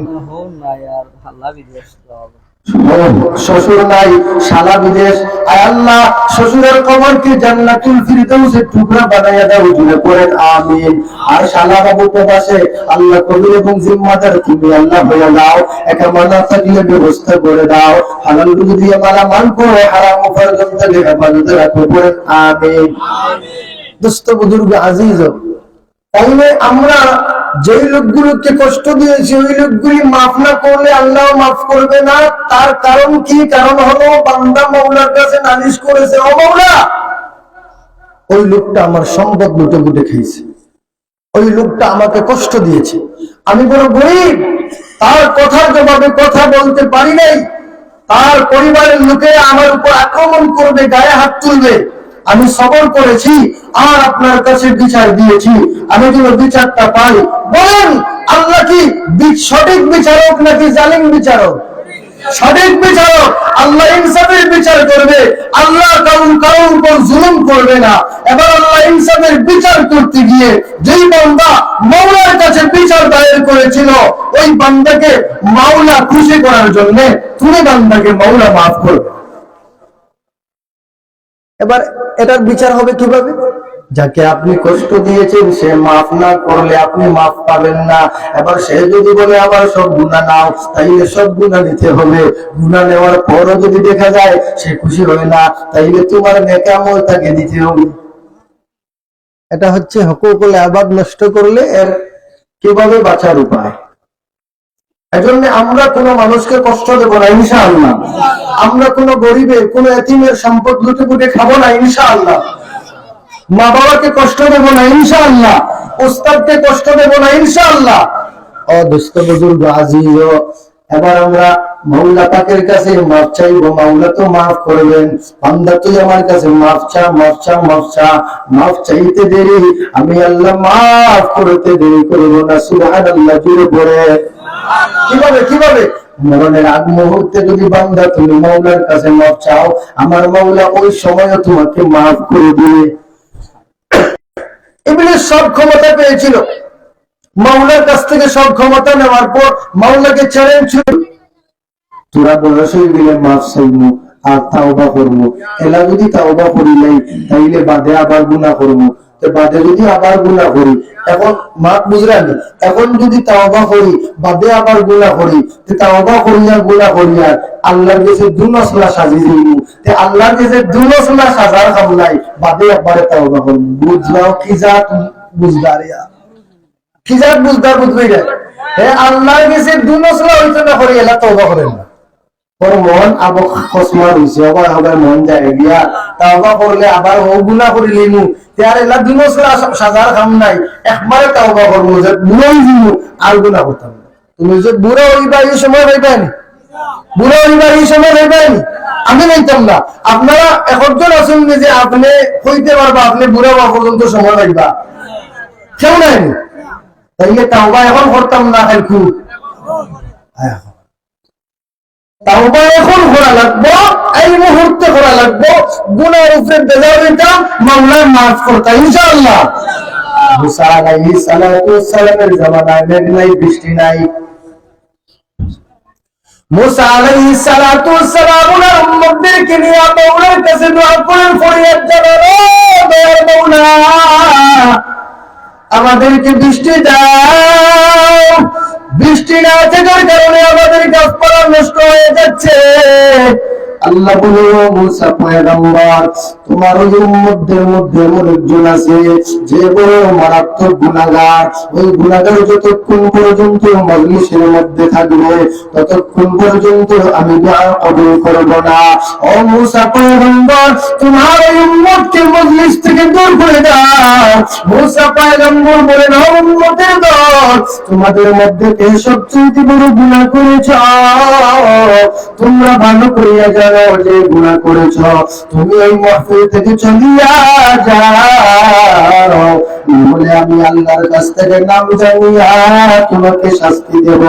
শ্বশুর নাই, শালা বিদেশ, আয় আল্লাহ শ্বশুরের কবরকে জান্নাতুল ফিরদাউসের টুকরা বানাইয়া দাও, জুড়ে পড়েন আমিন। আর শালা বাবু প্রবাসে, আল্লাহ কবির এবং জিম্মাদার তুমি আল্লাহ হয়ে দাও, একা মানা থাকলে ব্যবস্থা করে দাও, হালাল রুজি দিয়ে মালামাল করে হারাম উপার্জন থেকে হেফাজতে রাখো, পড়েন আমিন। দোস্ত বুজুর্গ আজিজ, তাইলে আমরা যেই লোকগুলোকে কষ্ট দিয়েছি ওই লোকগুলি মাফ না করলে আল্লাহ মাফ করবে না। তার কারণ কি? কারণ হলো বান্দা মাওলার কাছে নালিশ করেছে, ও মাওলা ওই লোকটা আমার সম্পদ লুটে পুটে খেয়েছে, ওই লোকটা আমাকে কষ্ট দিয়েছে, আমি বড় গরিব, তার কথার জবাবে কথা বলতে পারি নাই, তার পরিবারের লোকেরা আমার উপর আক্রমণ করবে, গায়ে হাত তুলবে, আমি সবর করেছি আর আপনার কাছে বিচার দিয়েছি, আমি যেন বিচারটা পাই। বলেন আল্লাহ কি সঠিক বিচারক নাকি জালিম বিচারক? সঠিক বিচারক। আল্লাহ ইনসাফের বিচার করবে, আল্লাহ কারোর উপর জুলুম করবে না। এবার আল্লাহ ইনসাফের বিচার করতে গিয়ে যেই বান্দা মাওলার কাছে বিচার দায়ের করেছিল, ওই বান্দাকে মাওলা খুশি করার জন্য তুমি বান্দাকে মাওলা মাফ করবে। এবার এটার বিচার হবে কিভাবে? যাকে আপনি কষ্ট দিয়েছেন সে মাফ না করলে আপনি মাফ পাবেন না। এবার সে যদি বলে আবার সব গুনাহ নাও, তাইলে সব গুনাহ নিতে হবে। গুনাহ নেওয়ার পরও যদি দেখা যায় সে খুশি হয় না, তাইলে তোমার নেক আমল তাকে দিতে হবে। এটা হচ্ছে হুকুকুল ইবাদ নষ্ট করলে এর কিভাবে বাঁচার উপায়। এজন্য আমরা কোনো মানুষকে কষ্ট দেব না ইনশাআল্লাহ। আমরা কোনো গরিবের, কোনো এতিমের সম্পদ লুটে পুটে খাবো না ইনশাআল্লাহ। মা বাবাকে কষ্ট দেব না ইনশাআল্লাহ। উস্তাদকে কষ্ট দেব না ইনশাআল্লাহ। ও দোস্ত বুজুর্গ আজিজ, এবার আমরা মাওলা পাকের কাছে মাফ চাইবো। মাওলা তো মাফ করবেন। বান্দা তুই আমার কাছে মাফ চা, মাফ চা, মাফ চা। মাফ চাইতে দেরি, আমি আল্লাহ মাফ করতে দেরি করব না। সুবহানাল্লাহ জুড়ে পড়ে কিভাবে কিভাবে? মরণের আগ মুহূর্তে যদি বান্দা তুমি মাওলার কাছে মাফ চাও, আমার মাওলা ওই সময় তোমাকে মাফ করে দিবে। ইবলিস সব ক্ষমতা পেয়েছিল, মাওলার কাছ থেকে সব ক্ষমতা নেওয়ার পর মাওলাকে চ্যালেঞ্জ ছিল, তোরা বয়স হয়ে গেলে মাফ চাইবো আর তাওবা করবো। এলা যদি তাওবা করি নাই তাইলে বাদে আবার গুনাহ করবো। বাদে যদি আবার গুনাহ করি, এখন মাফ বুঝলেন, এখন যদি তাওবা করি বাদে আবার গুনাহ করি, তাওবা করি আর গুনাহ করি আর আল্লাহর কাছে দুনসলা সাজি দিই, আল্লাহর কাছে দুনসলা সাজার কামলাই বাদে একবারে তাওবা করব। বুঝলাও কি জাত বুঝদারিয়া, কি জাত বুঝদার বুঝবই না। আল্লাহর কাছে দুনসলা হইতো না করি এলা তাওবা করেন না। ওর মন আবো খসমার হইছে, আবার আবার মন যায় গিয়া তাওবা করলে আবার ও গুনাহ করি লিমু, তার এলা দুনসলা সাজার কাম নাই। একবারে তাওবা করব যে বুড়াই দিমু আর গুনাহ করতাম না। তুমি যে বুড়া হইবা এই সময় হইবা না, বুড়া হইবা এই সময় হইবা না, আমি নাইতাম না। আপনারা একজন আছেন যে আপনি হইতে পারবা, আপনি বুড়া হওয়া পর্যন্ত সময় লাগবা, কেউ নাই। তাইলে তাওবা এখন করতাম না, এখন তাওবা এখন করা লাগবো, এই মুহূর্তে করা লাগবো। গুনাহের উপরে বেজার হইতাম, মাওলা মাফ করতাম ইনশাআল্লাহ। মুসা আলাইহিস সালাতু ওয়াস সালামের জামানায় মেঘ নাই, বৃষ্টি নাই। মুসা আলাইহিস সালাতু ওয়াস সালাম ওনার উম্মতদেরকে নিয়ে মাওলার কাছে দোয়া করেন, ফরিয়াদ জানান, ও দয়ার মাওলা আমাদেরকে বৃষ্টি দাও। বৃষ্টি না থাকার কারণে আমাদের গাছপালা নষ্ট হয়ে যাচ্ছে। আল্লাহ বলে, ও মুসা পয়গম্বর, তোমার ওই উম্মতদের মধ্যে এমন একজন আছে যে বড় মারাত্মক গুনাহগার। ওই গুনাহগার যতক্ষণ পর্যন্ত মজলিসের মধ্যে থাকবে ততক্ষণ পর্যন্ত আমি দোয়া কবুল করব না। ও মুসা পয়গম্বর, তোমার ওই উম্মতকে মজলিস থেকে দূর করে দাও। মুসা পয়গম্বর বলেন, ও উম্মতের দল, তোমাদের মধ্যে কে সবচেয়ে বড় গুনাহ করেছ? তোমরা ভালো করিয়া জানো যে গুনাহ করেছ। তুমি এই মাহফিল থেকে চলিয়া যাও, বলে আমি আল্লাহর কাছ থেকে নাম জানিয়া তোমাকে শাস্তি দেব।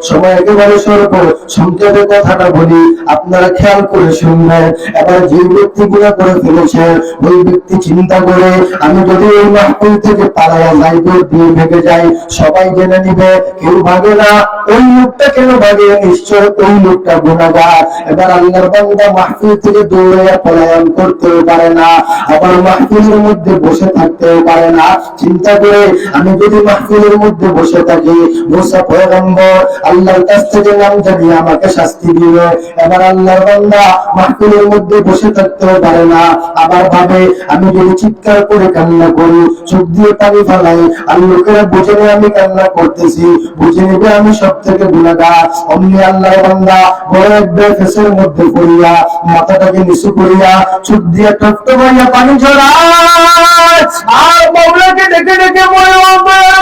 সময় একেবারে স্বল্প, সংক্ষেপে কথাটা বলি, আপনারা খেয়াল করে শুনবেন। এবার যে ব্যক্তি গুনাহ করে ফেলেছে ওই ব্যক্তি চিন্তা করে, আমি যদি এই মাহফিল থেকে পালাইয়া যাই, দৌড় দিয়ে ভেগে যাই, সবাই জেনে নিবে, কেউ ভাগে না। ওই লোকটা কেন ভাগে? নিশ্চয় ওই লোকটা গুনাহগার। এবার আল্লাহর বান্দা মাহফিল থেকে দৌড়াইয়া পলায়ন করতেও পারে না, আবার মাহফিলের মধ্যে বসে থাকতেও পারে না। চিন্তা করে, আমি যদি মাহফিলের মধ্যে বসে থাকি, মুসা পয়গম্বর আল্লাহর কাছ থেকে নাম জানিয়ে আমাকে শাস্তি দিবে। এবার আল্লাহর বান্দা মাহফিলের মধ্যে বসে থাকতেও পারে না, আবার ভাবে আমি যদি চিৎকার করে কান্না করি, চোখ দিয়ে পানি ফেলাই, আর লোকেরা বুঝে নেবে আমি কান্না করতেছি, বুঝে নেবে আমি সব থেকে গুনাহগার। অমনি আল্লাহর বান্দা বড় এক ফেসের মধ্যে পড়িয়া মাথাটাকে নিচু করিয়া চোখ দিয়ে টপটপাইয়া পানি ঝরায়, আর মাওলাকে ডেকে ডেকে বলে, ও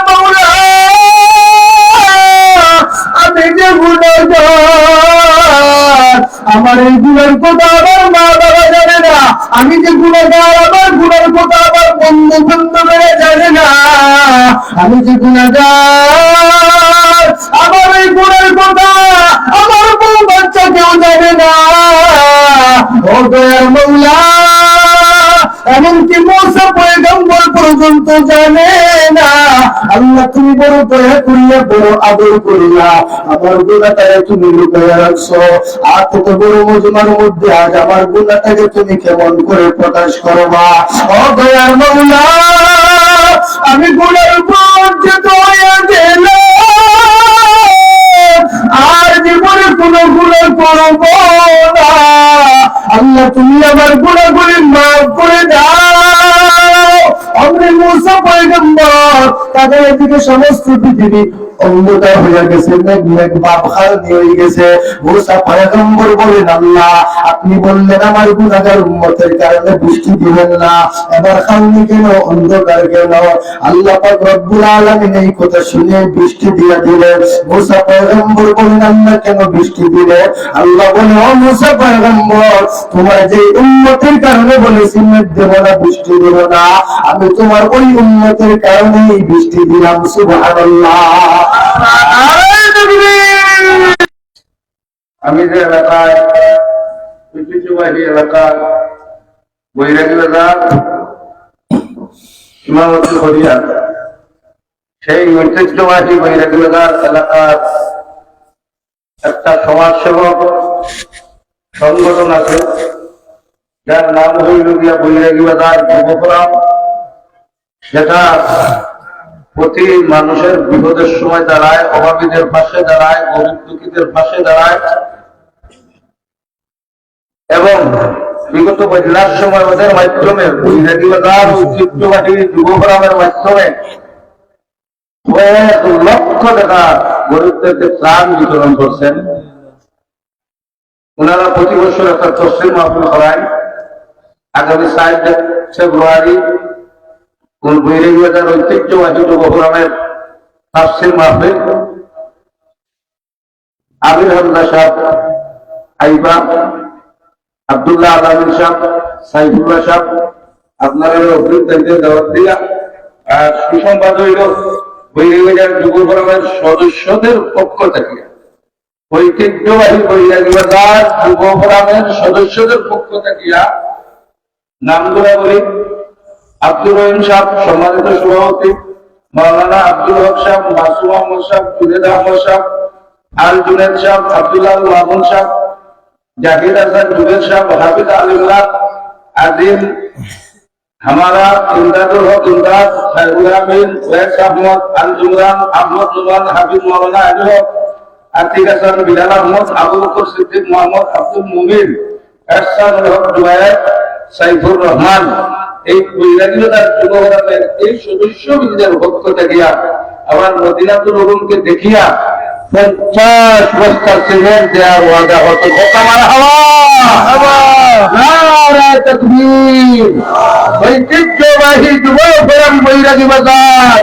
মাওলা আমি যে গুনাহগার, আমার এই গুনার কথা আমার মা বাবা জানে না, আমি যে গুনাহগার আমার গুনার কথা আমার বন্ধু বান্ধবেরা জানে না, আমি যে গুনাহগার আমার এই গুনার কথা আমার বউ বাচ্চা কেউ জানে না। ও দয়ার মাওলা, এমনকি মুসা পয়গম্বর পর্যন্ত জানে না। আল্লাহ তুমি বড় দয়া করিয়া বড় আদর করিয়া আমার গুনাহটাকে তুমি লুকাইয়া রাখছো। আর কত বড় মজমার মধ্যে আজ আমার গুনাহটাকে তুমি কেমন করে প্রকাশ করবা? ও দয়ার মাওলা, আমি গুনার উপর যে দয়া দিলাম আর জীবনে কোনো গুনাহ করব না। আল্লাহ তুমি আমার গুনাহগুলি মাফ করে দাও। আমরা মুসা পয়গম্বর তাদের এদিকে সমস্ত পৃথিবী অন্ধকার হয়ে গেছে, মেঘ মেঘ বাবখার হয়ে গেছে। মুসা পয়গম্বর বলেন, আল্লাহ আপনি বললেন আমার গুনাহগার উম্মতের কারণে বৃষ্টি দিবেন না, এবার খাওনি কেন, অন্ধকার কেন? আল্লাহ পাক রব্বুল আলামিন এই কথা শুনে বৃষ্টি দিয়ে দিলেন। মুসা পয়গম্বর বলেন, আল্লাহ কেন বৃষ্টি দিলেন? আল্লাহ বলে, ও মুসা পয়গম্বর, তোমার যে উম্মতের কারণে বলেছি মেঘ দেব না, বৃষ্টি দেব না, আমি তোমার ওই উম্মতের কারণেই বৃষ্টি দিলাম। সুবহানাল্লাহ। আমি যে এলাকায় ঐতিহ্যবাহী এলাকার বৈরাগী বাজার ইমামতি করিয়া, সেই ঐতিহ্যবাহী বৈরাগী বাজার এলাকার একটা সমাজসেবক সংগঠন আছে, যার নাম হইল গিয়া বৈরাগী বাজার যুব ফোরাম। সেটা প্রতি মানুষের বিপদের সময় দাঁড়ায়, অভাবীদের পাশে দাঁড়ায়, গরিব দুঃখীদের পাশে দাঁড়ায়, এবং বিগত বৈরার সময় ওদের মাধ্যমে বৈরাগী বাজার ঐতিহ্যবাহী যুব ফোরামের মাধ্যমে কয়েক লক্ষ টাকা গরিবদেরকে ত্রাণ বিতরণ করছেন। ওনারা প্রতি বছর একটা তফসিল মাহফিল করায়। আগামী 7 ফেব্রুয়ারি বৈরাগী বাজার ঐতিহ্যবাহী যুব ফোরামের তাফসীর মাহফিল, আমির হামজা সাহেব আইবা, আব্দুল্লাহ আলামিন সাহেব, সাইফুল্লাহ সাহেব, আপনারা অগ্রিম দায়িত্বে দাওয়াত দিয়া। আর সুসংবাদ হইল বৈরাগী বাজার যুব ফোরামের সদস্যদের পক্ষ থেকে, ঐতিহ্যবাহী বৈরাগী বাজার যুব ফোরামের সদস্যদের পক্ষ থেকে নামগুলা বলি: আব্দুর রহিম সাহেব সম্মানিত সভাপতি, মাওলানা আব্দুল হক সাহেব, মাসুম আহমদ সাহেব, জুনেদ আহমদ সাহেব, আল জুনেদ সাহেব, আব্দুল্লাহ মামুন সাহেব, জাহির হাসান জুবের সাহেব, হাফিজ আলিমুল্লাহ আজিম, हमारा इमदादुल हक इमदाद, खैरुल आमीन, वैस अहमद, अल जुमरान, अहमद जुमान, हाफिज मौलाना अली हक, आतिक हसन, बिलाल अहमद, अबू बकर सिद्दीक, मोहम्मद अब्दुल मुमिन, एहसानुल हक जुबायर, সাইফুর রহমান, এই বৈরাগী বাজার যুব ফোরামের এই সদস্যবৃন্দের পক্ষ থেকে আমার মদিনাতুল উলুমকে দেখিয়া 50 বস্তা সিমেন্ট দেওয়ার ওয়াদা হতো। নারায়ে তাকবীর। ঐতিহ্যবাহী যুব ফোরাম বৈরাগী বাজার,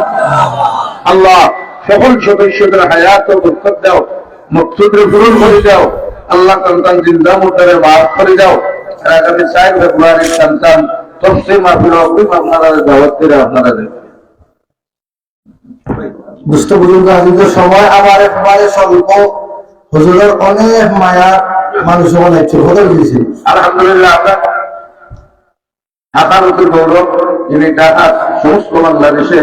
আল্লাহ সকল সদস্যদের হায়াত ও বরকত দাও, মকসুদরে পূরণ করে দাও। আল্লাহ সন্তান জিন্দা মোটারে মাফ করে দাও। আগামী 4 ফেব্রুয়ারি সন্তান তফসির মাহফিল অগ্রিম আপনারা দাওয়াত করে আপনারা দেবেন। বুঝতে বুঝুন আজকের সময় আমার একবারে স্বল্প, হুজুরের অনেক মায়া মানুষ অনেক হতে গিয়েছে। আলহামদুলিল্লাহ, আমরা ঢাকার অতি গৌরব, যিনি ঢাকা সমস্ত বাংলাদেশে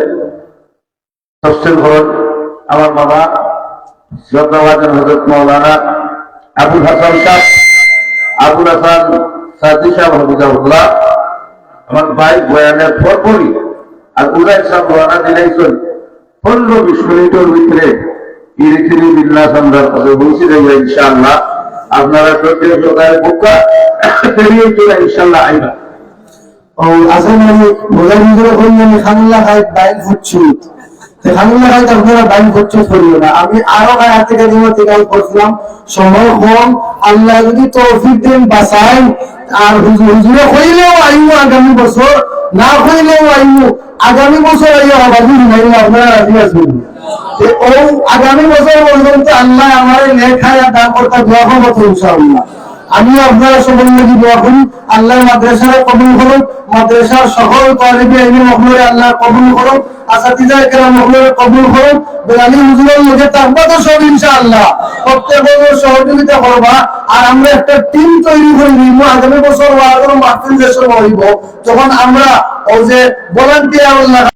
তফসিল করেন আমার বাবা শ্রদ্ধাভাজন হযরত মাওলানা আবুল হাসান সাহেব, আবুল হাসান সাদি সাহেব হাফিজাহুল্লাহ, আমার ভাই বয়ানের পরপরই আর উদয় সাহেব রওনা দিলাইছেন 15-20 মিনিটের ভিতরে ইরিথিরি বিল্লাহ সন্ধ্যার কাছে পৌঁছে যাবে ইনশাআল্লাহ। আপনারা প্রত্যেক সকালে বোকা বেরিয়ে চলে ইনশাআল্লাহ আইবা। ও আসলে আমি বোঝার ভিতরে বললাম খানুল্লাহ খাই বাইন ফুটছি, খানুল্লাহ খাই আপনারা বাইন ফুটছে করিও না। আমি আরো গায়ে থেকে দিন করছিলাম, সময় কম, আল্লাহ যদি তৌফিক দেন বাঁচাই, আর হুজুরে হইলেও আইব আগামী বছর, না হইলেও আইব আগামী বছর আইয়া হবাদি নাই, আপনারা রাজি আসবেন। ও আগামী বছর পর্যন্ত আল্লাহ আমার লেখায় দান করতে দোয়া করবো ইনশাআল্লাহ। আমি আপনারা সবাই লাগি দোয়া করি, আল্লাহ মাদ্রাসায় কবুল করুন, মাদ্রাসার সকল তালিবে ইলম মখলুরে আল্লাহ কবুল করুন, আসাতিজায়ে কেরাম মখলুরে কবুল করুন, বেলালি হুজুরের লগে তাকবাতো সব ইনশাআল্লাহ প্রত্যেককে সহযোগিতা করবা। আর আমরা একটা টিম তৈরি করে নিব, আগামী বছর ওয়াজ মাহফিল দেশে হইব, যখন আমরা ওই যে ভলান্টিয়ার